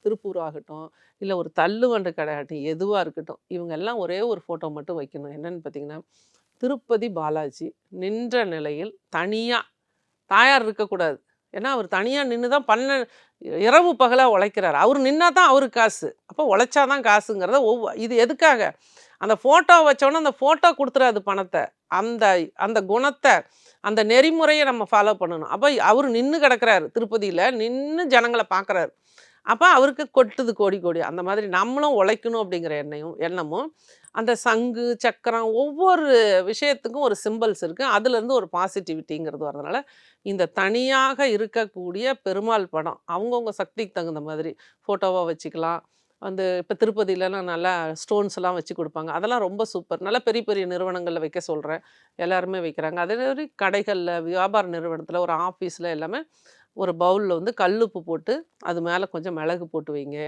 திருப்பூர் ஆகட்டும், இல்ல ஒரு தள்ளுவண்டி கடை ஆகட்டும், எதுவா இருக்கட்டும். இவங்க எல்லாம் ஒரே ஒரு ஃபோட்டோ மட்டும் வைக்கணும். என்னன்னு பார்த்தீங்கன்னா, திருப்பதி பாலாஜி நின்ற நிலையில் தனியா தாயார் இருக்கக்கூடாது. ஏன்னா, அவர் தனியா நின்னு தான் இரவு பகலா உழைக்கிறாரு. அவரு நின்னா தான் அவருக்கு காசு. அப்போ உழைச்சா தான் காசுங்கிறத இது எதுக்காக? அந்த ஃபோட்டோ வச்சோனே அந்த ஃபோட்டோ குடுத்துறாது பணத்த. அந்த அந்த குணத்த, அந்த நெறிமுறைய நம்ம ஃபாலோ பண்ணணும். அப்ப அவரு நின்னு கிடக்குறாரு. திருப்பதியில நின்னு ஜனங்கள பார்க்குறாரு. அப்ப அவருக்கு கொட்டுது கோடி கோடி. அந்த மாதிரி நம்மளும் உழைக்கணும் அப்படிங்கிற எண்ணமும், அந்த சங்கு, சக்கரம் ஒவ்வொரு விஷயத்துக்கும் ஒரு சிம்பல்ஸ் இருக்கு. அதுலேருந்து ஒரு பாசிட்டிவிட்டிங்கிறது வரதுனால, இந்த தனியாக இருக்கக்கூடிய பெருமாள் படம், அவங்கவங்க சக்திக்கு தகுந்த மாதிரி ஃபோட்டோவா வச்சுக்கலாம். இப்ப திருப்பதிலலாம் நல்லா ஸ்டோன்ஸ்லாம் வச்சு குடுப்பாங்க. அதெல்லாம் ரொம்ப சூப்பர். நல்லா பெரிய பெரிய நிறுவனங்கள்ல வைக்க சொல்றேன். எல்லாருமே வைக்கிறாங்க. அதே மாதிரி கடைகள்ல, வியாபார நிறுவனத்தில, ஒரு ஆஃபீஸ்ல எல்லாமே ஒரு பவுல்ல கல்லுப்பு போட்டு, அது மேல கொஞ்சம் மிளகு போட்டு வைங்க.